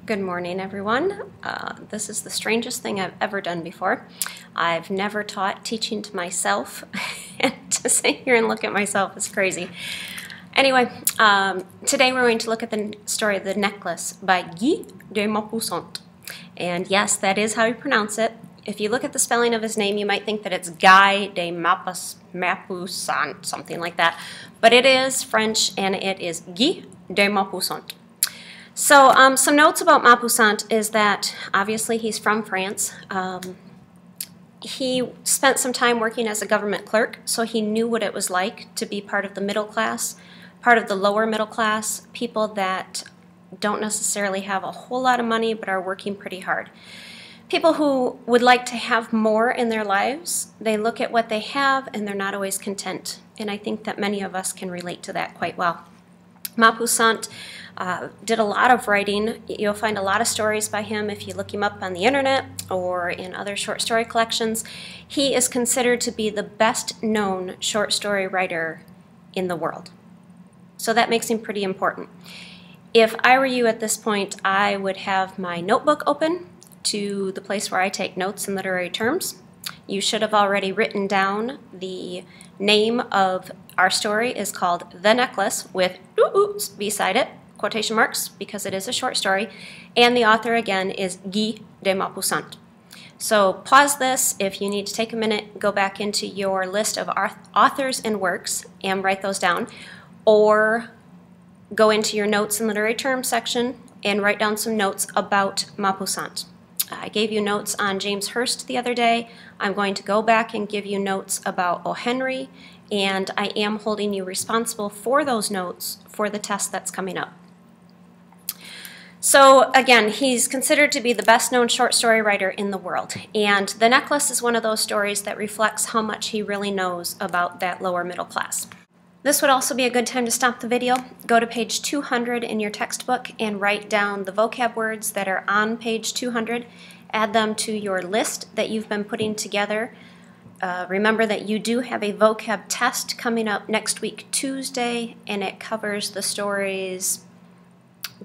Good morning, everyone. This is the strangest thing I've ever done before. I've never taught teaching to myself, and to sit here and look at myself is crazy. Anyway, today we're going to look at the story of The Necklace by Guy de Maupassant. And yes, that is how you pronounce it. If you look at the spelling of his name, you might think that it's Guy de Maupassant, something like that. But it is French, and it is Guy de Maupassant. So some notes about Maupassant is that obviously he's from France. He spent some time working as a government clerk, so he knew what it was like to be part of the middle class, part of the lower middle class, people that don't necessarily have a whole lot of money but are working pretty hard. People who would like to have more in their lives, they look at what they have and they're not always content. And I think that many of us can relate to that quite well. Maupassant did a lot of writing. You'll find a lot of stories by him if you look him up on the internet or in other short story collections. He is considered to be the best known short story writer in the world. So that makes him pretty important. If I were you at this point, I would have my notebook open to the place where I take notes in literary terms. You should have already written down the name of our story is called The Necklace with oops beside it, quotation marks, because it is a short story, and the author again is Guy de Maupassant. So pause this. If you need to take a minute, go back into your list of authors and works and write those down, or go into your notes and literary terms section and write down some notes about Maupassant. I gave you notes on James Hirst the other day. I'm going to go back and give you notes about O. Henry, and I am holding you responsible for those notes for the test that's coming up. So again, he's considered to be the best known short story writer in the world, and The Necklace is one of those stories that reflects how much he really knows about that lower middle class. This would also be a good time to stop the video, go to page 200 in your textbook and write down the vocab words that are on page 200, add them to your list that you've been putting together. Remember that you do have a vocab test coming up next week, Tuesday, and it covers the stories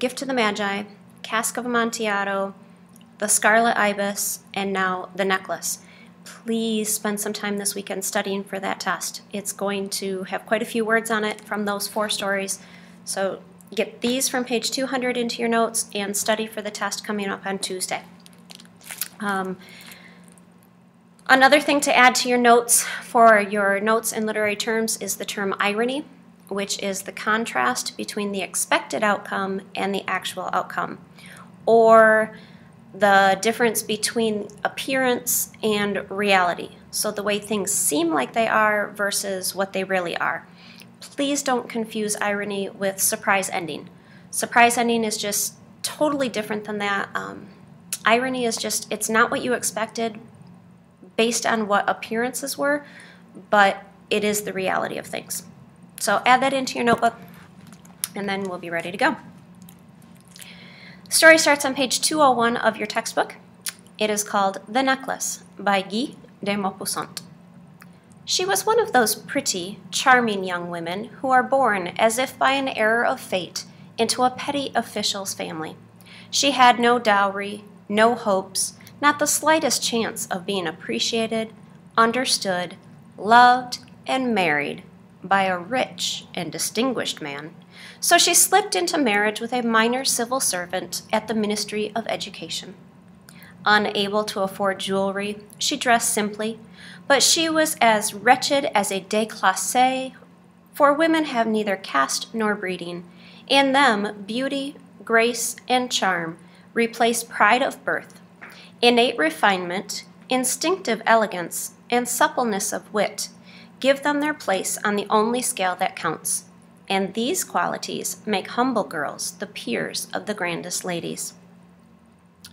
Gift to the Magi, Cask of Amontillado, The Scarlet Ibis, and now The Necklace. Please spend some time this weekend studying for that test. It's going to have quite a few words on it from those 4 stories. So get these from page 200 into your notes and study for the test coming up on Tuesday. Another thing to add to your notes for your notes in literary terms is the term irony, which is the contrast between the expected outcome and the actual outcome, or the difference between appearance and reality. So the way things seem like they are versus what they really are. Please don't confuse irony with surprise ending. Surprise ending is just totally different than that. Irony is just, it's not what you expected based on what appearances were, but it is the reality of things. So add that into your notebook, and then we'll be ready to go. The story starts on page 201 of your textbook. It is called The Necklace by Guy de Maupassant. She was one of those pretty, charming young women who are born, as if by an error of fate, into a petty official's family. She had no dowry, no hopes, not the slightest chance of being appreciated, understood, loved, and married by a rich and distinguished man. So she slipped into marriage with a minor civil servant at the Ministry of Education. Unable to afford jewelry, she dressed simply, but she was as wretched as a déclassée, for women have neither caste nor breeding. In them, beauty, grace, and charm replace pride of birth. Innate refinement, instinctive elegance, and suppleness of wit give them their place on the only scale that counts, and these qualities make humble girls the peers of the grandest ladies.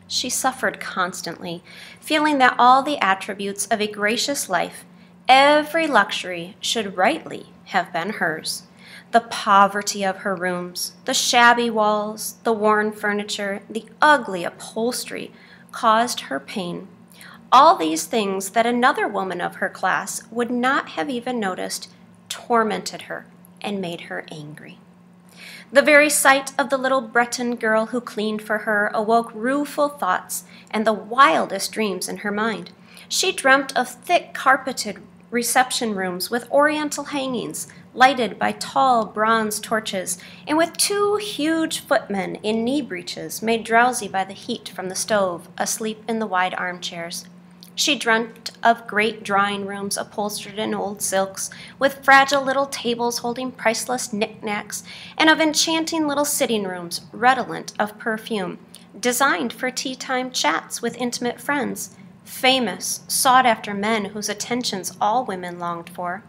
She suffered constantly, feeling that all the attributes of a gracious life, every luxury, should rightly have been hers. The poverty of her rooms, the shabby walls, the worn furniture, the ugly upholstery caused her pain. All these things that another woman of her class would not have even noticed tormented her and made her angry. The very sight of the little Breton girl who cleaned for her awoke rueful thoughts and the wildest dreams in her mind. She dreamt of thick carpeted reception rooms with oriental hangings, lighted by tall bronze torches, and with two huge footmen in knee breeches made drowsy by the heat from the stove, asleep in the wide armchairs. She dreamt of great drawing rooms upholstered in old silks, with fragile little tables holding priceless knickknacks, and of enchanting little sitting rooms redolent of perfume, designed for tea-time chats with intimate friends, famous, sought-after men whose attentions all women longed for.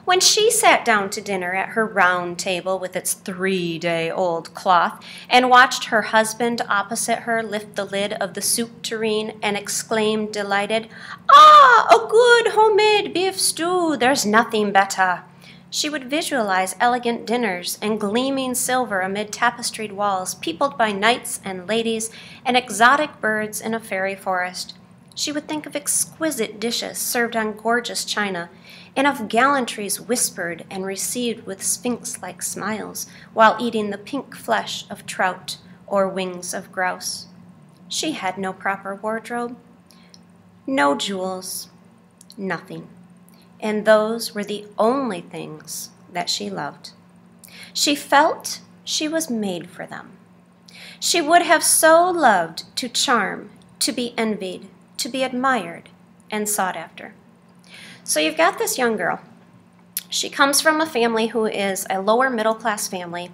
When she sat down to dinner at her round table with its 3-day-old cloth and watched her husband opposite her lift the lid of the soup tureen and exclaim delighted, "Ah, a good homemade beef stew, there's nothing better," she would visualize elegant dinners and gleaming silver amid tapestried walls peopled by knights and ladies and exotic birds in a fairy forest. She would think of exquisite dishes served on gorgeous china, and of gallantries whispered and received with sphinx-like smiles while eating the pink flesh of trout or wings of grouse. She had no proper wardrobe, no jewels, nothing, and those were the only things that she loved. She felt she was made for them. She would have so loved to charm, to be envied, to be admired and sought after. So you've got this young girl. She comes from a family who is a lower middle class family.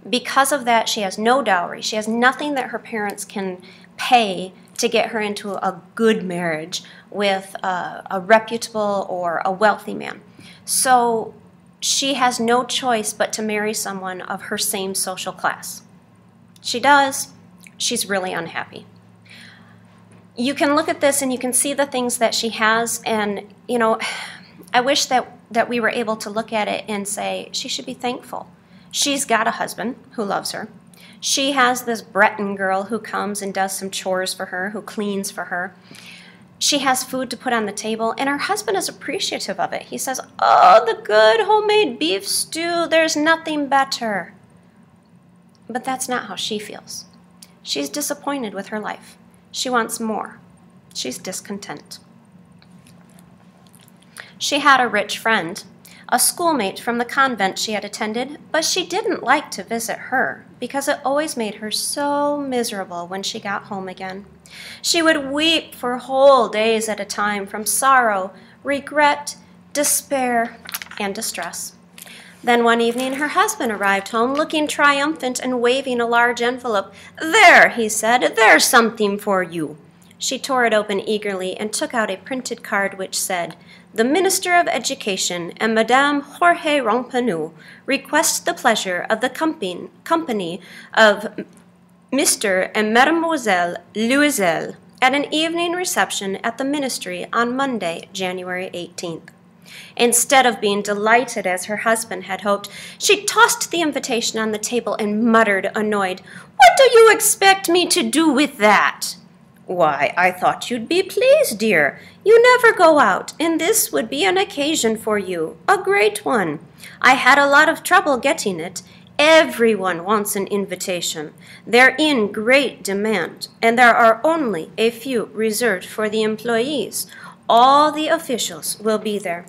Because of that, she has no dowry. She has nothing that her parents can pay to get her into a good marriage with a reputable or a wealthy man. So she has no choice but to marry someone of her same social class. She does. She's really unhappy. You can look at this and you can see the things that she has, and, you know, I wish that we were able to look at it and say she should be thankful. She's got a husband who loves her. She has this Breton girl who comes and does some chores for her, who cleans for her. She has food to put on the table, and her husband is appreciative of it. He says, "Oh, the good homemade beef stew, there's nothing better." But that's not how she feels. She's disappointed with her life. She wants more. She's discontent. She had a rich friend, a schoolmate from the convent she had attended, but she didn't like to visit her because it always made her so miserable when she got home again. She would weep for whole days at a time from sorrow, regret, despair, and distress. Then one evening her husband arrived home looking triumphant and waving a large envelope. "There," he said, "there's something for you." She tore it open eagerly and took out a printed card which said, "The Minister of Education and Madame Jorge Ramponneau request the pleasure of the company of Mr. and Mademoiselle Loisel at an evening reception at the Ministry on Monday, January 18th. Instead of being delighted as her husband had hoped, she tossed the invitation on the table and muttered, annoyed, "What do you expect me to do with that?" "Why, I thought you'd be pleased, dear. You never go out, and this would be an occasion for you, a great one. I had a lot of trouble getting it. Everyone wants an invitation. They're in great demand, and there are only a few reserved for the employees. All the officials will be there."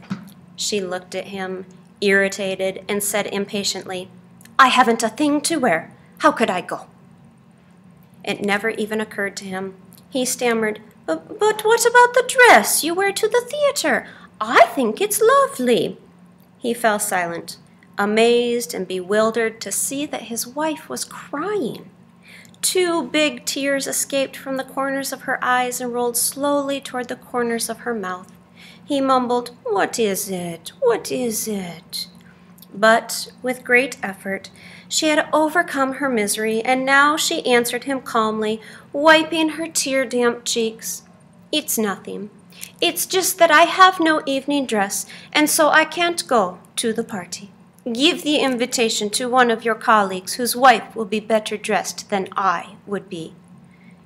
She looked at him, irritated, and said impatiently, "I haven't a thing to wear. How could I go?" It never even occurred to him. He stammered, But what about the dress you wear to the theater? I think it's lovely." He fell silent, amazed and bewildered to see that his wife was crying. 2 big tears escaped from the corners of her eyes and rolled slowly toward the corners of her mouth. He mumbled, "What is it? What is it?" But with great effort, she had overcome her misery, and now she answered him calmly, wiping her tear-damp cheeks. "It's nothing. It's just that I have no evening dress, and so I can't go to the party. Give the invitation to one of your colleagues whose wife will be better dressed than I would be."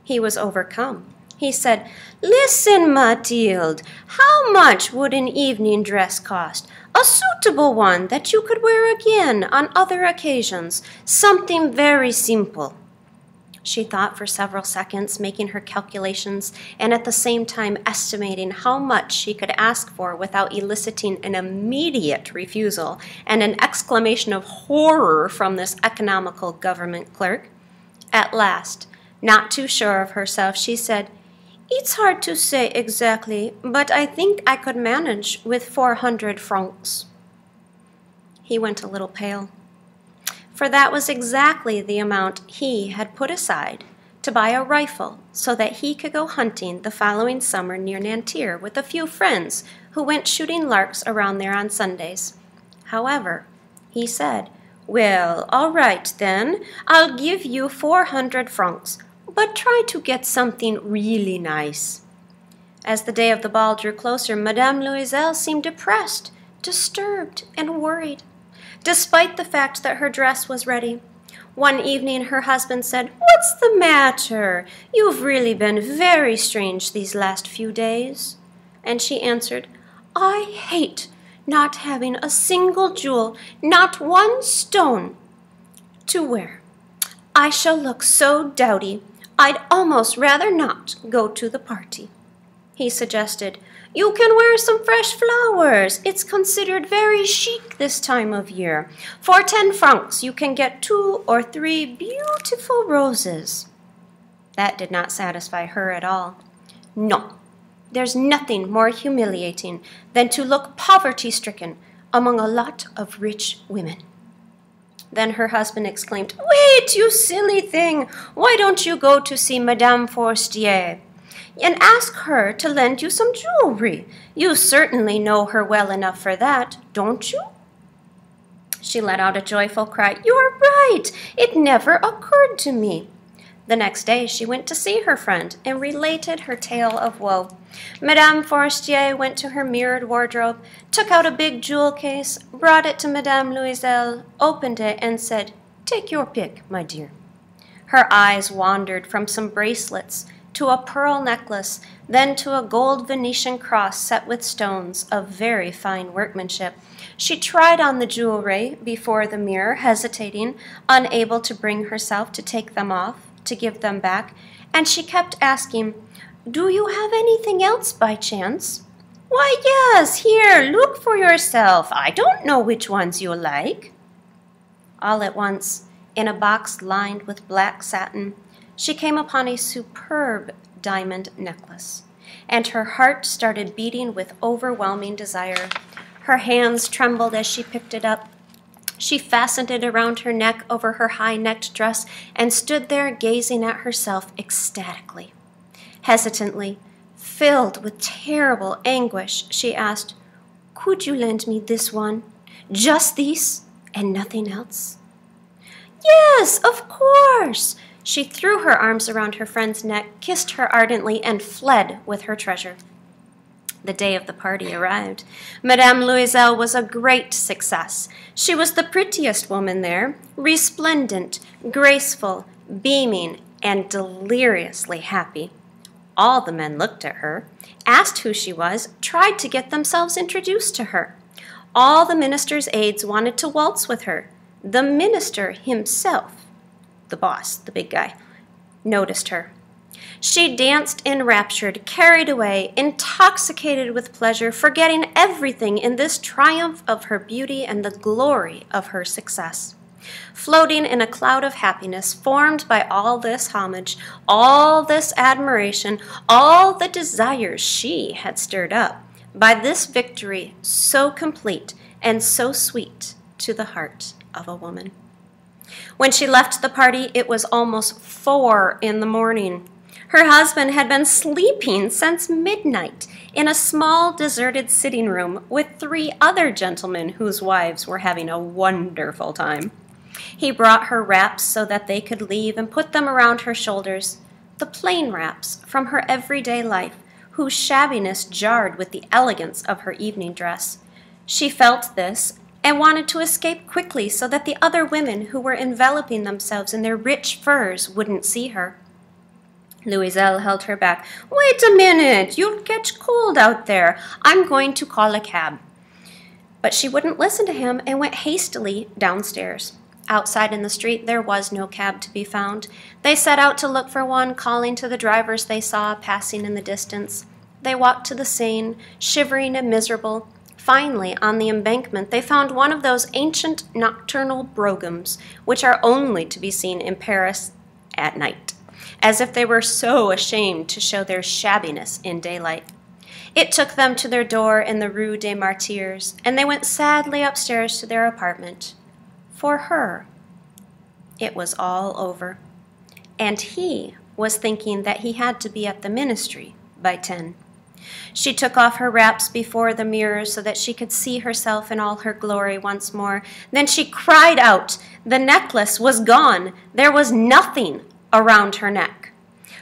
He was overcome. He said, "Listen, Mathilde, how much would an evening dress cost? A suitable one that you could wear again on other occasions, something very simple." She thought for several seconds, making her calculations and at the same time estimating how much she could ask for without eliciting an immediate refusal and an exclamation of horror from this economical government clerk. At last, not too sure of herself, she said, "It's hard to say exactly, but I think I could manage with 400 francs." He went a little pale, for that was exactly the amount he had put aside to buy a rifle so that he could go hunting the following summer near Nanterre with a few friends who went shooting larks around there on Sundays. However, he said, "Well, all right then, I'll give you 400 francs, but try to get something really nice." As the day of the ball drew closer, Madame Loisel seemed depressed, disturbed, and worried, despite the fact that her dress was ready. One evening her husband said, "What's the matter? You've really been very strange these last few days." And she answered, "I hate not having a single jewel, not one stone, to wear. I shall look so dowdy, I'd almost rather not go to the party." He suggested, "You can wear some fresh flowers. It's considered very chic this time of year. For 10 francs you can get 2 or 3 beautiful roses." That did not satisfy her at all. "No, there's nothing more humiliating than to look poverty-stricken among a lot of rich women." Then her husband exclaimed, "Wait, you silly thing! Why don't you go to see Madame Forestier and ask her to lend you some jewelry? You certainly know her well enough for that, don't you?" She let out a joyful cry. "You're right! It never occurred to me." The next day she went to see her friend and related her tale of woe. Madame Forestier went to her mirrored wardrobe, took out a big jewel case, brought it to Madame Loisel, opened it, and said, "Take your pick, my dear." Her eyes wandered from some bracelets to a pearl necklace, then to a gold Venetian cross set with stones of very fine workmanship. She tried on the jewelry before the mirror, hesitating, unable to bring herself to take them off, to give them back, and she kept asking, "Do you have anything else by chance?" "Why, yes, here, look for yourself. I don't know which ones you like." All at once, in a box lined with black satin, she came upon a superb diamond necklace, and her heart started beating with overwhelming desire. Her hands trembled as she picked it up. She fastened it around her neck over her high-necked dress and stood there gazing at herself ecstatically. Hesitantly, filled with terrible anguish, she asked, "Could you lend me this one? Just these and nothing else?" "Yes, of course." She threw her arms around her friend's neck, kissed her ardently, and fled with her treasure. The day of the party arrived. Madame Loisel was a great success. She was the prettiest woman there, resplendent, graceful, beaming, and deliriously happy. All the men looked at her, asked who she was, tried to get themselves introduced to her. All the minister's aides wanted to waltz with her. The minister himself, the boss, the big guy, noticed her. She danced enraptured, carried away, intoxicated with pleasure, forgetting everything in this triumph of her beauty and the glory of her success. Floating in a cloud of happiness formed by all this homage, all this admiration, all the desires she had stirred up, by this victory so complete and so sweet to the heart of a woman. When she left the party, it was almost 4 a.m. Her husband had been sleeping since midnight in a small deserted sitting room with 3 other gentlemen whose wives were having a wonderful time. He brought her wraps so that they could leave and put them around her shoulders, the plain wraps from her everyday life, whose shabbiness jarred with the elegance of her evening dress. She felt this and wanted to escape quickly so that the other women who were enveloping themselves in their rich furs wouldn't see her. Louiselle held her back. "Wait a minute, you'll catch cold out there. I'm going to call a cab." But she wouldn't listen to him and went hastily downstairs. Outside in the street there was no cab to be found. They set out to look for one, calling to the drivers they saw passing in the distance. They walked to the Seine, shivering and miserable. Finally, on the embankment, they found one of those ancient nocturnal broughams, which are only to be seen in Paris at night, as if they were so ashamed to show their shabbiness in daylight. It took them to their door in the Rue des Martyrs, and they went sadly upstairs to their apartment. For her, it was all over. And he was thinking that he had to be at the ministry by 10. She took off her wraps before the mirror so that she could see herself in all her glory once more. Then she cried out. The necklace was gone. There was nothing around her neck.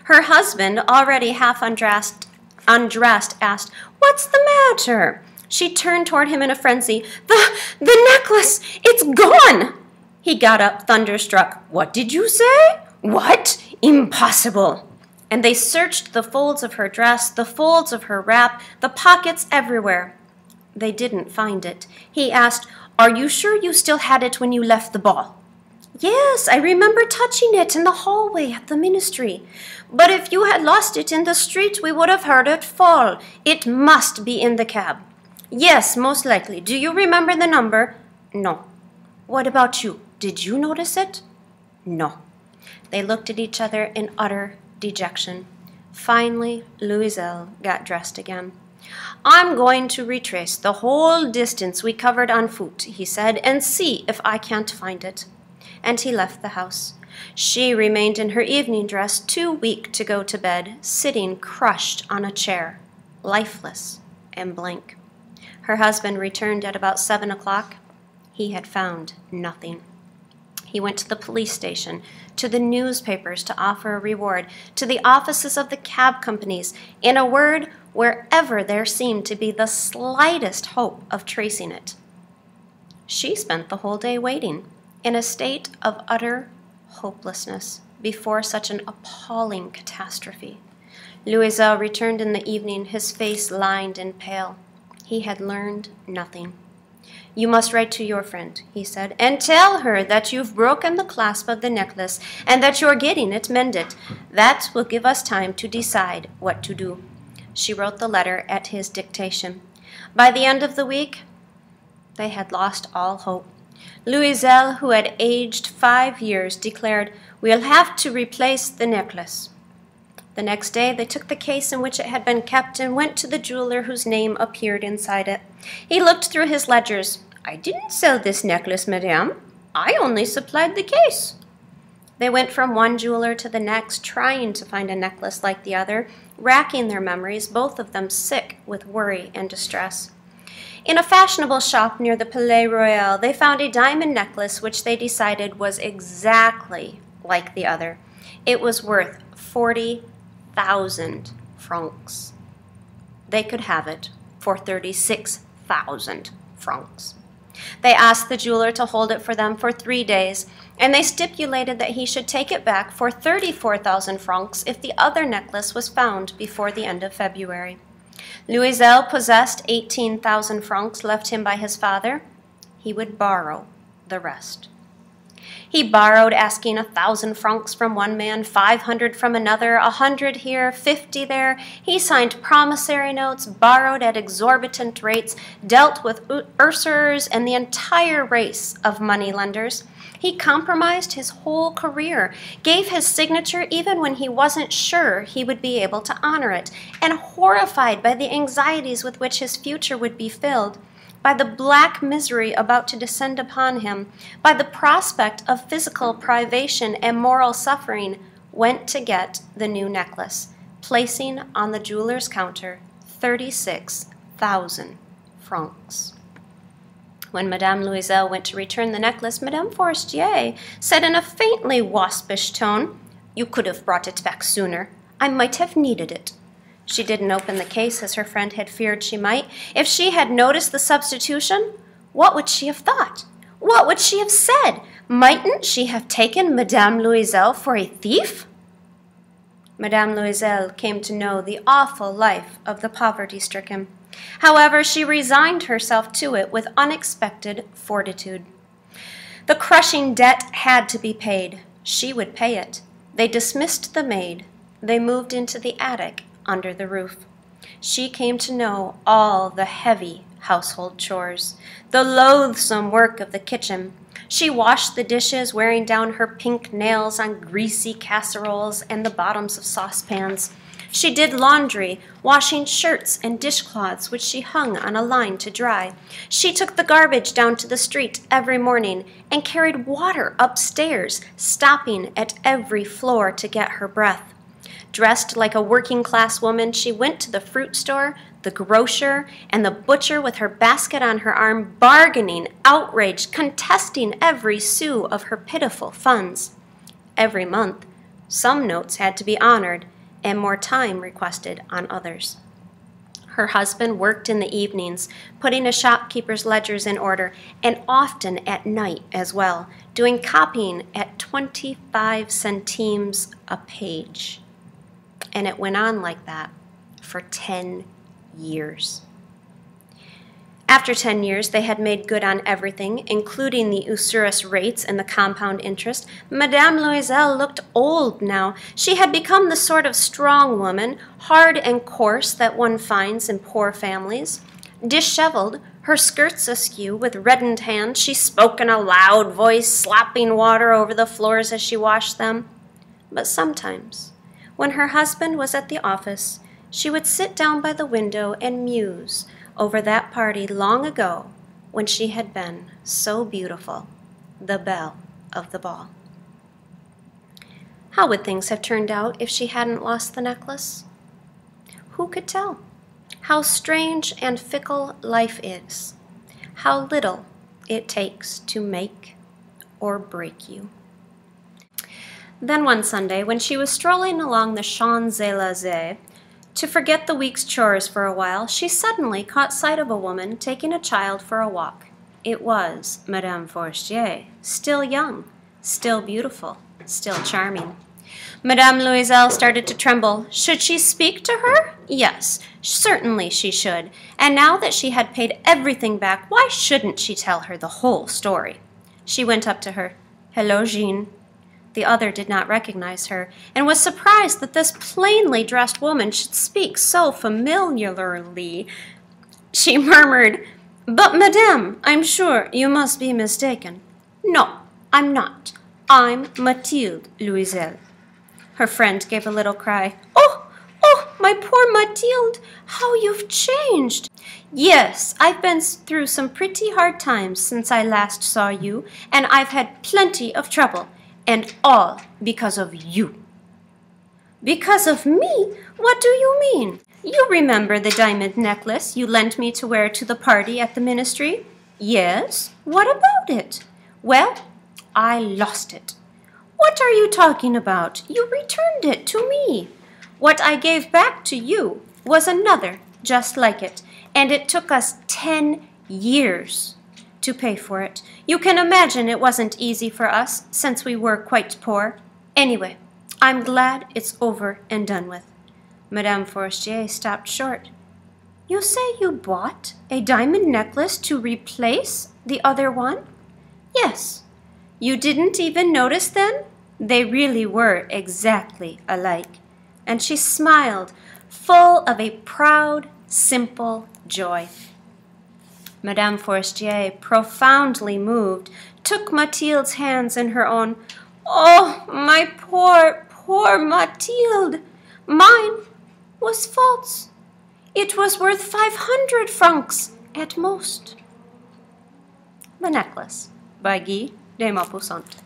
Her husband, already half undressed, asked, "What's the matter?" She turned toward him in a frenzy. The necklace! It's gone!" He got up, thunderstruck. "What did you say? What? Impossible!" And they searched the folds of her dress, the folds of her wrap, the pockets everywhere. They didn't find it. He asked, "Are you sure you still had it when you left the ball?" "Yes, I remember touching it in the hallway at the ministry. But if you had lost it in the street, we would have heard it fall. It must be in the cab." "Yes, most likely. Do you remember the number?" "No." "What about you? Did you notice it?" "No." They looked at each other in utter dejection. Finally, Louiselle got dressed again. "I'm going to retrace the whole distance we covered on foot," he said, "and see if I can't find it." And he left the house. She remained in her evening dress, too weak to go to bed, sitting crushed on a chair, lifeless and blank. Her husband returned at about 7 o'clock. He had found nothing. He went to the police station, to the newspapers to offer a reward, to the offices of the cab companies, in a word, wherever there seemed to be the slightest hope of tracing it. She spent the whole day waiting, in a state of utter hopelessness, before such an appalling catastrophe. Louiselle returned in the evening, his face lined and pale. He had learned nothing. "You must write to your friend," he said, "and tell her that you've broken the clasp of the necklace and that you're getting it mended. That will give us time to decide what to do." She wrote the letter at his dictation. By the end of the week, they had lost all hope. Louiselle, who had aged 5 years, declared, "We'll have to replace the necklace." The next day they took the case in which it had been kept and went to the jeweler whose name appeared inside it. He looked through his ledgers. "I didn't sell this necklace, madame. I only supplied the case." They went from one jeweler to the next, trying to find a necklace like the other, racking their memories, both of them sick with worry and distress. In a fashionable shop near the Palais Royal, they found a diamond necklace which they decided was exactly like the other. It was worth 40,000 francs. They could have it for 36,000 francs. They asked the jeweler to hold it for them for 3 days, and they stipulated that he should take it back for 34,000 francs if the other necklace was found before the end of February. Louiselle possessed 18,000 francs left him by his father. He would borrow the rest. He borrowed, asking 1,000 francs from one man, 500 from another, 100 here, 50 there. He signed promissory notes, borrowed at exorbitant rates, dealt with usurers and the entire race of moneylenders. He compromised his whole career, gave his signature even when he wasn't sure he would be able to honor it, and horrified by the anxieties with which his future would be filled, by the black misery about to descend upon him, by the prospect of physical privation and moral suffering, went to get the new necklace, placing on the jeweler's counter 36,000 francs. When Madame Louiselle went to return the necklace, Madame Forestier said in a faintly waspish tone, "You could have brought it back sooner. I might have needed it." She didn't open the case as her friend had feared she might. If she had noticed the substitution, what would she have thought? What would she have said? Mightn't she have taken Madame Louiselle for a thief? Madame Loisel came to know the awful life of the poverty-stricken. However, she resigned herself to it with unexpected fortitude. The crushing debt had to be paid. She would pay it. They dismissed the maid. They moved into the attic under the roof. She came to know all the heavy household chores, the loathsome work of the kitchen. She washed the dishes, wearing down her pink nails on greasy casseroles and the bottoms of saucepans. She did laundry, washing shirts and dishcloths which she hung on a line to dry. She took the garbage down to the street every morning and carried water upstairs, stopping at every floor to get her breath. Dressed like a working-class woman, she went to the fruit store, the grocer, and the butcher with her basket on her arm, bargaining, outraged, contesting every sou of her pitiful funds. Every month, some notes had to be honored, and more time requested on others. Her husband worked in the evenings, putting a shopkeeper's ledgers in order, and often at night as well, doing copying at 25 centimes a page. And it went on like that for 10 years. After 10 years, they had made good on everything, including the usurious rates and the compound interest. Madame Loisel looked old now. She had become the sort of strong woman, hard and coarse, that one finds in poor families. Disheveled, her skirts askew, with reddened hands, she spoke in a loud voice, slopping water over the floors as she washed them. But sometimes, when her husband was at the office, she would sit down by the window and muse over that party long ago when she had been so beautiful, the belle of the ball. How would things have turned out if she hadn't lost the necklace? Who could tell? How strange and fickle life is. How little it takes to make or break you. Then one Sunday, when she was strolling along the Champs-Élysées, to forget the week's chores for a while, she suddenly caught sight of a woman taking a child for a walk. It was Madame Forestier, still young, still beautiful, still charming. Madame Loisel started to tremble. Should she speak to her? Yes, certainly she should. And now that she had paid everything back, why shouldn't she tell her the whole story? She went up to her. Hello, Jean. The other did not recognize her, and was surprised that this plainly dressed woman should speak so familiarly. She murmured, But, madame, I'm sure you must be mistaken. No, I'm not. I'm Mathilde Loisel. Her friend gave a little cry. Oh, my poor Mathilde, how you've changed. Yes, I've been through some pretty hard times since I last saw you, and I've had plenty of trouble. And all because of you. Because of me? What do you mean? You remember the diamond necklace you lent me to wear to the party at the ministry? Yes. What about it? Well, I lost it. What are you talking about? You returned it to me. What I gave back to you was another just like it, and it took us 10 years to pay for it. You can imagine it wasn't easy for us, since we were quite poor. Anyway, I'm glad it's over and done with. Madame Forestier stopped short. You say you bought a diamond necklace to replace the other one? Yes. You didn't even notice then? They really were exactly alike. And she smiled, full of a proud, simple joy. Madame Forestier, profoundly moved, took Mathilde's hands in her own. Oh, my poor, poor Mathilde! Mine was false. It was worth 500 francs at most. The Necklace by Guy de Maupassant.